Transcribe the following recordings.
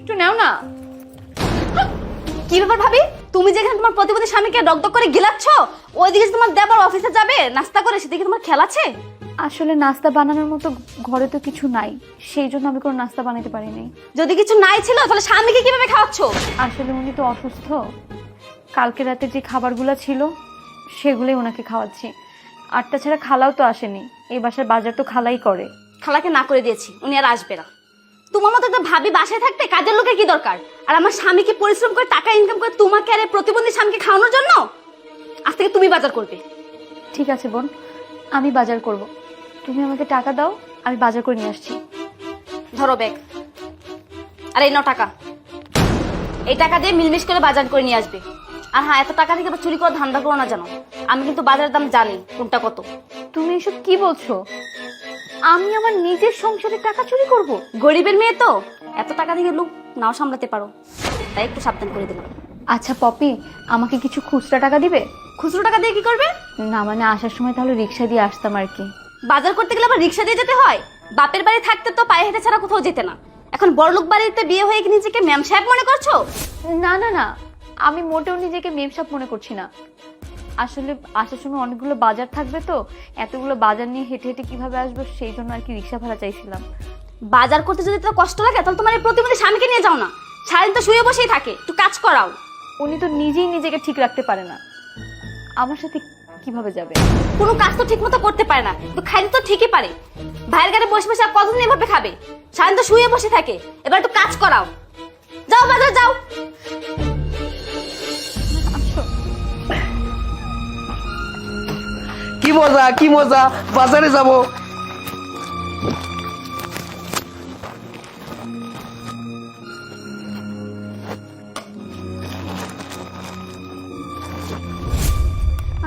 একটু নাও না। কি ব্যাপার ভাবি, তুমি যেখানে তোমার প্রতিপতি স্বামীকে ডকডক করে গিলাচ্ছ, ওইদিকে তোমার দেবর অফিসে যাবে নাস্তা করে, সেদিকে তোমার খেয়াল আছে? আসলে নাস্তা বানানোর মতো ঘরে তো কিছু নাই, সেই জন্য আমি কোনো নাস্তা বানাতে পারিনি। যদি কিছু নাই ছিল তাহলে স্বামীকে কিভাবে খাওয়াচ্ছ? আসলে উনি তো অসুস্থ, কালকে রাতে যে খাবারগুলো ছিল সেগুলোই ওনাকে খাওয়াচ্ছি। আর তাছাড়া খালাও তো আসেনি, এই বাসার বাজার তো খালাই করে। খালাকে না করে দিয়েছি, উনি আর আসবে না। তোমার মতো একটা ভাবি বাসায় থাকতে কাজের লোকের কি দরকার? আর আমার স্বামীকে পরিশ্রম করে টাকা ইনকাম করে তোমাকে আর এই প্রতিবন্ধী স্বামীকে খাওয়ানোর জন্য আজ থেকে তুমি বাজার করবে। ঠিক আছে বোন, আমি বাজার করব, তুমি আমাকে টাকা দাও, আমি বাজার করে নিয়ে আসছি। ধরো ব্যাগ, আর এই 9 টাকা, এই টাকা দিয়ে মিলমিশ করে বাজার করে নিয়ে আসবে। আর হ্যাঁ, এত টাকা থেকে আবার চুরি করে ধান্দা করো না জানো, আমি কিন্তু বাজারের দাম জানি কোনটা কত। তুমি এসব কি বলছো? আমি আমার নিজের সংসারে টাকা চুরি করব? গরিবের মেয়ে তো, এত টাকা থেকে লোক নাও সামলাতে পারো, তাই একটু সাবধান করে দিলাম। আচ্ছা পপি, আমাকে কিছু খুচরা টাকা দিবে? খুচরো টাকা দিয়ে কি করবে? না মানে আসার সময় তাহলে রিক্সা দিয়ে আসতাম আর কি। বাজার করতে গেলে আবার রিক্সা দিয়ে যেতে হয়? বাপের বাড়ি থাকতে তো পায়ে হেঁটে ছাড়া কোথাও যেতে না, এখন বড়লোক বাড়িতে বিয়ে হয়ে কি নিজেকে ম্যাম সাহেব মনে করছো? না না না, আমি মোটেও নিজেকে মেমসাপ মনে করছি না। আসলে আসার সময় অনেকগুলো বাজার থাকবে তো, এতগুলো বাজার নিয়ে হেঁটে হেঁটে কিভাবে আসবো সেই জন্য আর কি রিক্সা ভাড়া চাইছিলাম। বাজার করতে যদি তোর কষ্ট লাগে তাহলে তোমার এই প্রতিবন্ধী স্বামীকে নিয়ে যাও না, সারাদিন তো শুয়ে বসেই থাকে, একটু কাজ করাও। উনি তো নিজেই নিজেকে ঠিক রাখতে পারে না, আমার সাথে কিভাবে যাবে? কোনো কাজ তো ঠিক মতো করতে পারে না, তো খাইতে তো ঠিকই পারে। ভাইয়ের গাড়ি বসে বসে আর কতদিন এভাবে খাবে? সারাদিন তো শুয়ে বসে থাকে, এবার একটু কাজ করাও, যাও বাজার যাও। কি মজা কি মজা, বাজারে যাব।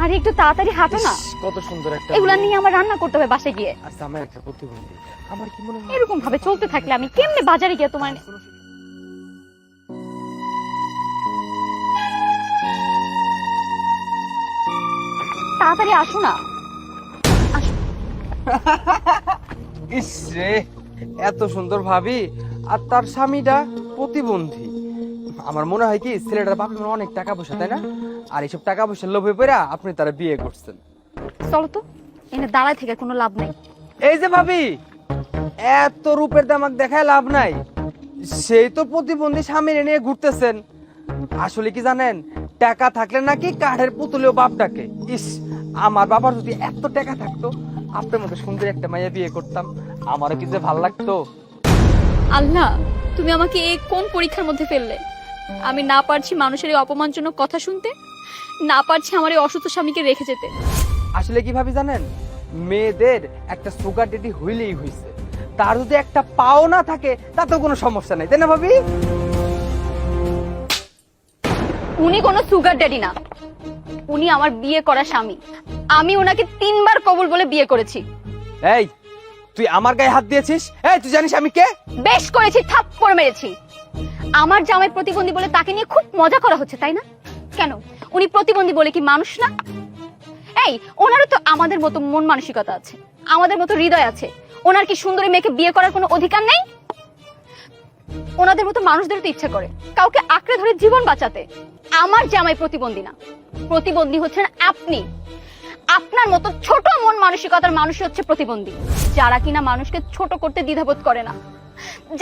আর একটু তাড়াতাড়ি হাঁটো না, কত সুন্দর একটা এগুলা নিয়ে আমার রান্না করতে হবে বাসায় গিয়ে। আচ্ছা, আমার একটা প্রতিবন্ধী, আমার কি মনে হয় এরকম ভাবে চলতে থাকলে আমি কেমনে বাজারে গিয়ে তোমার। তাড়াতাড়ি আসো না। ইস রে, এত সুন্দর ভাবি আর তার স্বামীটা প্রতিবন্ধী। আমার মনে হয় কি ছেলেটার বাপের মনে হয় অনেক টাকা পয়সা, তাই না? আর এইসব টাকা পয়সার লোভে পড়ে আপনি তারা বিয়ে করছেন। চলো তো, এনে দাঁড়ায় থেকে কোনো লাভ নেই। এই যে ভাবি, এত রূপের দামাক দেখায় লাভ নাই, সেই তো প্রতিবন্ধী স্বামীর নিয়ে ঘুরতেছেন। আসলে কি জানেন, টাকা থাকলে নাকি কাঠের পুতুলেও বাপ ডাকে। ইস, আমার বাবার যদি এত টাকা থাকতো, আপনার মতো সুন্দর একটা মাইয়া বিয়ে করতাম, আমারও কি যে ভাল লাগতো। আল্লাহ, তুমি আমাকে এই কোন পরীক্ষার মধ্যে ফেললে? আমি না পারছি মানুষের এই অপমানজনক কথা শুনতে, না পারছি আমার এই অসুস্থ স্বামীকে রেখে যেতে। আসলে কি ভাবি জানেন, মেয়েদের একটা সুগার ডেডি হইলেই হইছে, তার যদি একটা পাও না থাকে তাতেও কোনো সমস্যা নাই, তাই না ভাবি? উনি কোনো সুগার ড্যাডি না, উনি আমার বিয়ে করা স্বামী। আমি ওনাকে 3 বার কবুল বলে বিয়ে করেছি। এই, তুই আমার গায়ে হাত দিয়েছিস? এই, তুই জানিস আমি কে? বেশ করেছি, থাপ্পড় মেরেছি। আমার জামাই প্রতিবন্ধী বলে তাকে নিয়ে খুব মজা করা হচ্ছে, তাই না? কেন, উনি প্রতিবন্ধী বলে কি মানুষ না? এই, ওনারও তো আমাদের মতো মন মানসিকতা আছে, আমাদের মতো হৃদয় আছে। ওনার কি সুন্দরী মেয়েকে বিয়ে করার কোনো অধিকার নেই? ওনাদের মতো মানুষদের তো ইচ্ছা করে কাউকে আঁকড়ে ধরে জীবন বাঁচাতে। আমার জামাই প্রতিবন্ধী না, প্রতিবন্ধী হচ্ছেন আপনি। আপনার মতো ছোট মন মানসিকতার মানুষ হচ্ছে প্রতিবন্ধী, যারা কিনা মানুষকে ছোট করতে দ্বিধাবোধ করে না,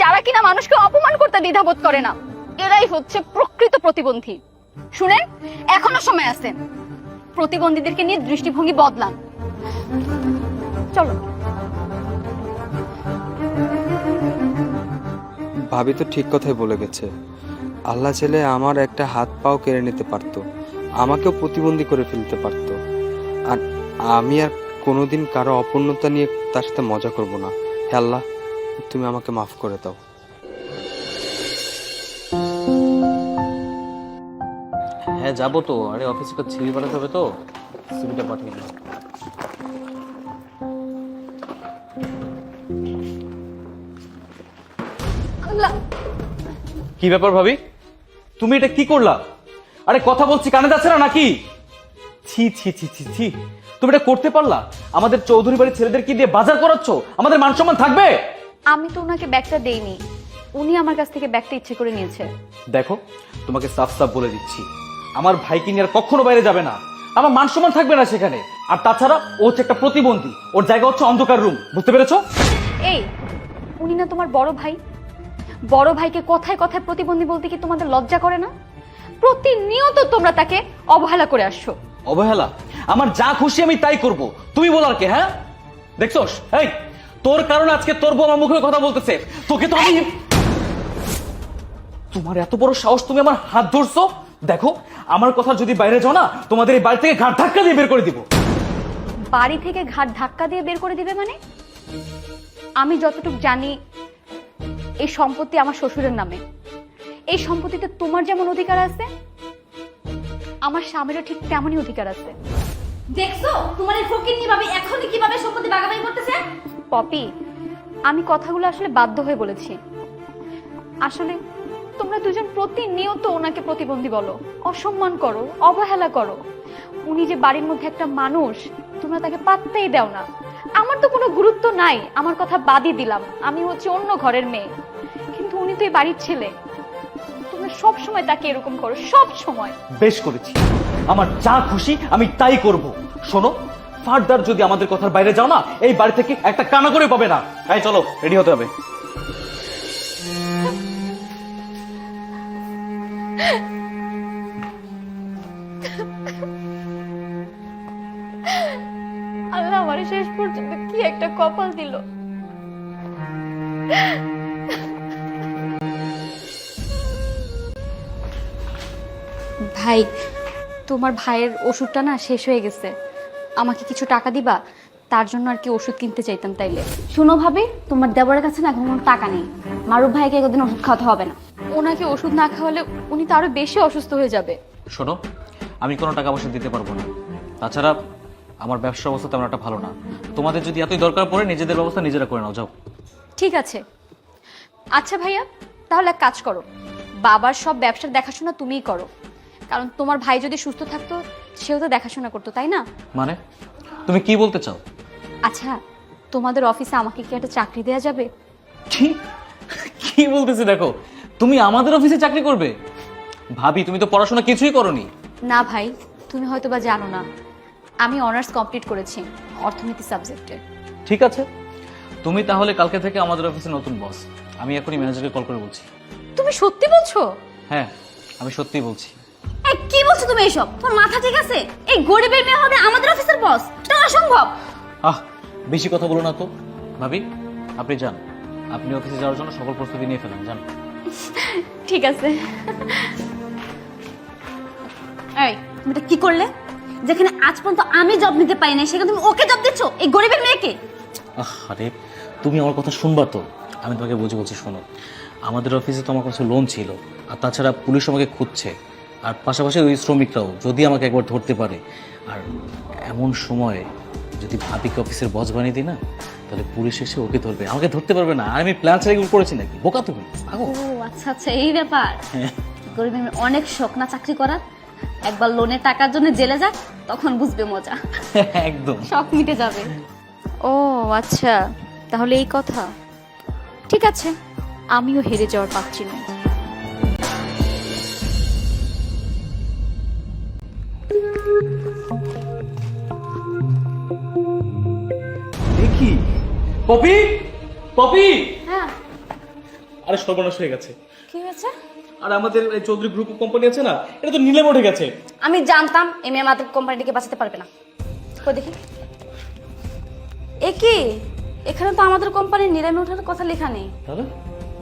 যারা কিনা মানুষকে অপমান করতে দ্বিধাবোধ করে না, এরাই হচ্ছে প্রকৃত প্রতিবন্ধী। শুনেন, এখনো সময় আছে, প্রতিবন্ধীদেরকে নিয়ে দৃষ্টিভঙ্গি বদলান। চলো। ভাবি তো ঠিক কথাই বলে গেছে। আল্লাহ চাইলে আমার একটা হাত পাও কেড়ে নিতে পারতো, আমাকেও প্রতিবন্ধী করে ফেলতে পারতো। আর আমি আর কোনোদিন কারো অপূর্ণতা নিয়ে তার সাথে মজা করব না। হে আল্লাহ, তুমি আমাকে মাফ করে দাও। হ্যাঁ যাবো তো, আরে অফিসে তো সিভি পাঠাতে হবে, তো সিভিটা পাঠিয়ে দিই। কি ব্যাপার ভাবি, তুমি এটা কি করলা? আরে কথা বলছি, কানে যাচ্ছে না নাকি? ছি ছি ছি ছি ছি, তুমি এটা করতে পারলা? আমাদের চৌধুরী বাড়ির ছেলেদের কি দিয়ে বাজার করাচ্ছ? আমাদের মান সম্মান থাকবে? আমি তো ওনাকে ব্যাগটা দেইনি, উনি আমার কাছ থেকে ব্যাগটা ইচ্ছে করে নিয়েছে। দেখো, তোমাকে সাফ সাফ বলে দিচ্ছি, আমার ভাইকে নিয়ে আর কখনো বাইরে যাবে না। আমার মান সম্মান থাকবে না সেখানে। আর তাছাড়া ও হচ্ছে একটা প্রতিবন্ধী, ওর জায়গা হচ্ছে অন্ধকার রুম, বুঝতে পেরেছো? এই, উনি না তোমার বড় ভাই? বড় ভাইকে কথায় কথায় প্রতিবন্ধী বলতে কি তোমাদের লজ্জা করে না? প্রতিনিয়ত তোমরা তাকে অবহেলা করে আসছো। অবহেলা? আমার যা খুশি আমি তাই করব, তুমি বলার কে? হ্যাঁ, দেখছোস, এই তোর কারণে আজকে তোর বউ আমার মুখে কথা বলতেছে। তোকে তো আমি, তোমার এত বড় সাহস, তুমি আমার হাত ধরছো? দেখো, আমার কথা যদি বাইরে যাও না, তোমাদের এই বাড়ি থেকে ঘাট ধাক্কা দিয়ে বের করে দিব। বাড়ি থেকে ঘাট ধাক্কা দিয়ে বের করে দিবে মানে? আমি যতটুকু জানি এই সম্পত্তি আমার শ্বশুরের নামে। এই সম্পত্তিতে তোমার যেমন অধিকার আছে, আমার স্বামীরও ঠিক তেমনই অধিকার আছে। দেখছো তোমার এই ফকিন্নি ভাবে এখনই কিভাবে সম্পত্তি ভাগাভাগি করতেছে? পপি, আমি কথাগুলো আসলে বাধ্য হয়ে বলেছি। আসলে তোমরা দুজন প্রতিনিয়ত ওনাকে প্রতিবন্ধী বলো, অসম্মান করো, অবহেলা করো। উনি যে বাড়ির মধ্যে একটা মানুষ, তোমরা তাকে পাত্তাই দাও না। আমার তো কোনো গুরুত্ব নাই, আমার কথা বাদই দিলাম, আমি হচ্ছে অন্য ঘরের মেয়ে, কিন্তু উনি তো এই বাড়ির ছেলে। তোমরা সব সময় তাকে এরকম করো, সব সময়। বেশ করেছি, আমার যা খুশি আমি তাই করব। শোনো, ফার্দার যদি আমাদের কথার বাইরে যাও না, এই বাড়ি থেকে একটা কানা করে পাবে না। এই চলো, রেডি হতে হবে। আল্লাহ আমার শেষ পর্যন্ত কি একটা কপাল দিল। ভাই, তোমার ভাইয়ের ওষুধটা না শেষ হয়ে গেছে, আমাকে কিছু টাকা দিবা? তার জন্য আর কি ওষুধ কিনতে চাইতাম। তাইলে শুনো ভাবি, তোমার দেবরের কাছে না এখন কোনো টাকা নেই। মারুফ ভাইকে একদিন ওষুধ খাওয়াতে হবে না। ওনাকে ওষুধ না খাওয়ালে উনি তো আরো বেশি অসুস্থ হয়ে যাবে। শোনো, আমি কোনো টাকা পয়সা দিতে পারবো না। তাছাড়া আমার ব্যবসার অবস্থা তেমন একটা ভালো না। তোমাদের যদি এতই দরকার পড়ে, নিজেদের ব্যবস্থা নিজেরা করে নাও, যাও। ঠিক আছে। আচ্ছা ভাইয়া, তাহলে এক কাজ করো, বাবার সব ব্যবসার দেখাশোনা তুমিই করো, কারণ তোমার ভাই যদি সুস্থ থাকতো সেও তো দেখাশোনা করতো, তাই না? মানে তুমি কি বলতে চাও? আচ্ছা, তোমাদের অফিসে আমাকে কি একটা চাকরি দেওয়া যাবে? কি কি বলতেছি? দেখো, তুমি আমাদের অফিসে চাকরি করবে? ভাবি, তুমি তো পড়াশোনা কিছুই করোনি। না ভাই, তুমি হয়তো বা জানো না, আমি অনার্স কমপ্লিট করেছি অর্থনীতি সাবজেক্টে। ঠিক আছে, তুমি তাহলে কালকে থেকে আমাদের অফিসে নতুন বস। আমি এখনই ম্যানেজারকে কল করে বলছি। তুমি সত্যি বলছো? হ্যাঁ, আমি সত্যিই বলছি। এই কি বলছো তুমি এসব? তোমার মাথা ঠিক আছে? এই গরিবের মেয়ে হবে আমাদের অফিসের বস? এটা অসম্ভব। বেশি কথা বলো না তো। ভাবি, আপনি যান, আপনি অফিসে যাওয়ার জন্য সকল প্রস্তুতি নিয়ে ফেলেন, যান। ঠিক আছে। এই তুমি এটা কি করলে? যেখানে আজ পর্যন্ত আমি জব নিতে পারি না, সেখানে তুমি ওকে জব দিচ্ছ, এই গরিবের মেয়েকে। আরে তুমি আমার কথা শুনবা তো? আমি তোমাকে বুঝে বলছি, শোনো। আমাদের অফিসে তো আমার কাছে লোন ছিল, আর তাছাড়া পুলিশ আমাকে খুঁজছে, আর পাশাপাশি ওই শ্রমিকরাও যদি আমাকে একবার ধরতে পারে। আর এমন সময় যদি ভাবিকে অফিসের বস বানিয়ে দিই না, তাহলে পুলিশ এসে ওকে ধরবে, আমাকে ধরতে পারবে না। আর আমি প্ল্যান ছাড়া এগুলো করেছি নাকি? বোকা তুমি? ও আচ্ছা আচ্ছা, এই ব্যাপার। গরিবের মেয়ের অনেক শখ না চাকরি করার। একবার লোনের টাকার জন্য জেলে যাক, তখন বুঝবে মজা। একদম শখ মিটে যাবে। ও আচ্ছা, তাহলে এই কথা। ঠিক আছে, আমিও হেরে যাওয়ার পাচ্ছি না। দেখি। পপি, পপি! হ্যাঁ, আরে সর্বনাশ হয়ে গেছে। কি হয়েছে? আর আমাদের এই চৌধুরী গ্রুপ কোম্পানি আছে না, এটা তো নীলে উঠে গেছে। আমি জানতাম এই মেয়ে আমাদের কোম্পানিটিকে বাঁচাতে পারবে না। কই দেখি। এ কি? এখানে তো আমাদের কোম্পানির নিলামে ওঠার কথা লেখা নেই। তাহলে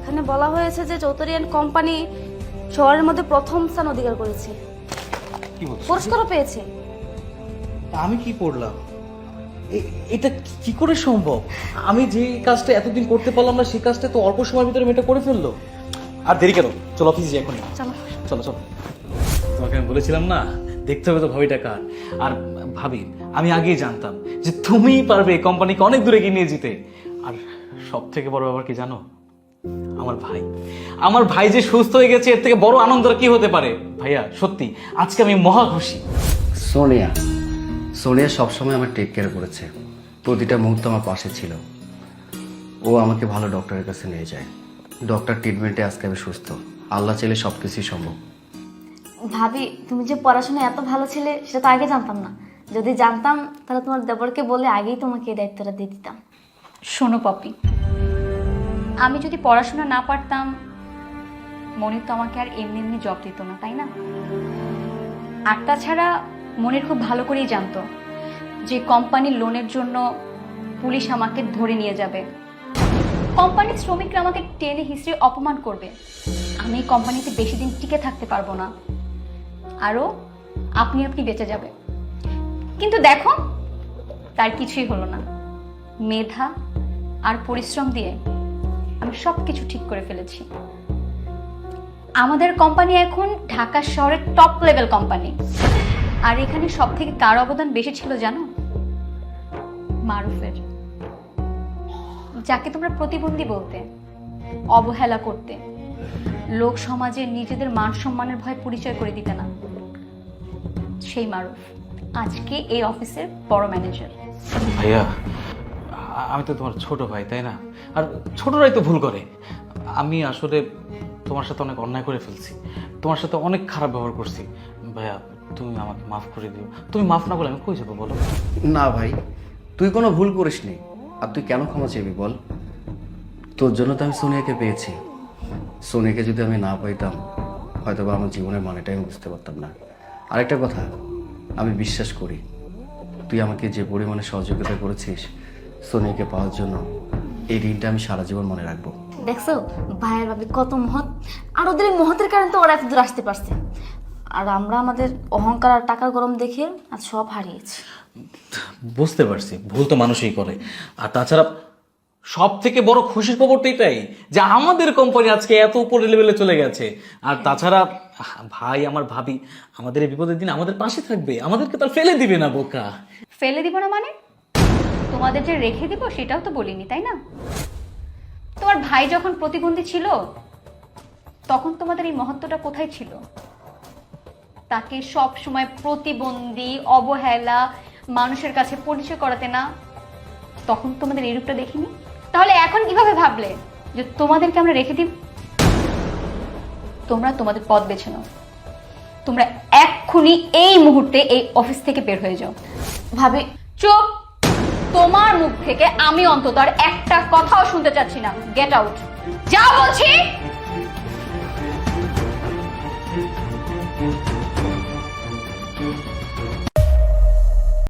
এখানে বলা হয়েছে যে চৌধুরীয়ান কোম্পানি শহরের মধ্যে প্রথম স্থান অধিকার করেছে, কি বলছো? পুরস্কারও পেয়েছে। আমি কি করলাম? এটা কি করে সম্ভব? আমি যে কাজটা এতদিন করতে পারলাম না, সেই কাজটা তো অল্প সময়ের ভিতরে মেয়েটা করে ফেললো। আর দেরি কেন? চলো অফিসে যাই এখন। চলো চলো চলো। তোমাকে আমি বলেছিলাম না, দেখতে হবে তো ভাবিটা কার। আর ভাবি, আমি আগেই জানতাম যে তুমিই পারবে কোম্পানিকে অনেক দূরে এগিয়ে নিয়ে যেতে। আর সব থেকে বড় ব্যাপার কি জানো? আমার ভাই যে সুস্থ হয়ে গেছে, এর থেকে বড় আনন্দ কি হতে পারে? ভাইয়া সত্যি আজকে আমি মহা খুশি। সোনিয়া সোনিয়া সবসময় আমার টেক কেয়ার করেছে, প্রতিটা মুহূর্তে আমার পাশে ছিল। ও আমাকে ভালো ডক্টরের কাছে নিয়ে যায়। ডক্টর ট্রিটমেন্টে আজকে আমি সুস্থ। আল্লাহ চাইলে সব কিছুই সম্ভব। ভাবি তুমি যে পড়াশোনায় এত ভালো ছিলে সেটা তো আগে জানতাম না। যদি জানতাম তাহলে তোমার দেবরকে বলে আগেই তোমাকে এই দায়িত্বটা দিয়ে দিতাম। শোনো পপি, আমি যদি পড়াশোনা না পারতাম মনির তো আমাকে আর এমনি এমনি জব দিত না, তাই না? আর তাছাড়া মনির খুব ভালো করেই জানতো যে কোম্পানির লোনের জন্য পুলিশ আমাকে ধরে নিয়ে যাবে, কোম্পানির শ্রমিকরা আমাকে টেনে হিসেবে অপমান করবে, আমি এই কোম্পানিতে বেশি দিন টিকে থাকতে পারবো না, আরও আপনি বেঁচে যাবে। কিন্তু দেখো তার কিছুই হলো না। মেধা আর পরিশ্রম দিয়ে আমি সব কিছু ঠিক করে ফেলেছি। আমাদের কোম্পানি এখন ঢাকা শহরের টপ লেভেল কোম্পানি। আর এখানে সব থেকে কার অবদান বেশি ছিল জানো? মারুফের, যাকে তোমরা প্রতিবন্ধী বলতে, অবহেলা করতে, লোক সমাজে নিজেদের মান সম্মানের ভয় পরিচয় করে দিতে না, সেই মারুফ আজকে এই অফিসের বড় ম্যানেজার। ভাইয়া, আমি তো তোমার ছোট ভাই, তাই না? আর ছোটরাই তো ভুল করে। আমি আসলে তোমার সাথে অনেক অন্যায় করে ফেলছি, তোমার সাথে অনেক খারাপ ব্যবহার করছি। ভাইয়া, তুমি আমাকে মাফ করে দিও। তুমি মাফ না করলে আমি কই যাবো বলো? না ভাই, তুই কোনো ভুল করিসনি। আর তুই কেন ক্ষমা চাইবি বল? তোর জন্য তো আমি সোনিয়াকে পেয়েছি। সোনিয়াকে যদি আমি না পাইতাম হয়তো বা আমার জীবনের মানেটাই আমি বুঝতে পারতাম না। আরেকটা কথা, আমি বিশ্বাস করি তুই আমাকে যে পরিমাণে সহযোগিতা করেছিস সোনিয়াকে পাওয়ার জন্য, এই দিনটা আমি সারা জীবন মনে রাখবো। দেখছো ভাইয়ের ভাবি কত মহৎ, আর ওদের এই মহতের কারণে তো ওরা এত দূর আসতে পারছে। আর আমরা আমাদের অহংকার আর টাকার গরম দেখে আজ সব হারিয়েছি। বুঝতে পারছি, ভুল তো মানুষই করে। আর তাছাড়া সব থেকে বড় খুশির খবর তো এটাই যে আমাদের কোম্পানি আজকে এত উপরের লেভেলে চলে গেছে। আর তাছাড়া ভাই আমার ভাবি আমাদের এই বিপদের দিন আমাদের পাশে থাকবে, আমাদেরকে তার ফেলে দিবে না। বোকা ফেলে দিব না মানে? তোমাদের যে রেখে দিব সেটাও তো বলিনি, তাই না? তোমার ভাই যখন প্রতিবন্ধী ছিল তখন তোমাদের এই মহত্বটা কোথায় ছিল? তাকে সব সময় প্রতিবন্ধী, অবহেলা, মানুষের কাছে পরিচয় করাতে না, তখন তোমাদের এই রূপটা দেখিনি। তাহলে এখন কিভাবে ভাবলে যে তোমাদেরকে আমরা রেখে দিব? তোমরা তোমাদের পথ বেছে নাও। তোমরা এক্ষুনি এই মুহূর্তে এই অফিস থেকে বের হয়ে যাও। ভাবি চুপ! তোমার মুখ থেকে আমি অন্তত আর একটা কথাও শুনতে চাচ্ছি না। Get out! যা বলছি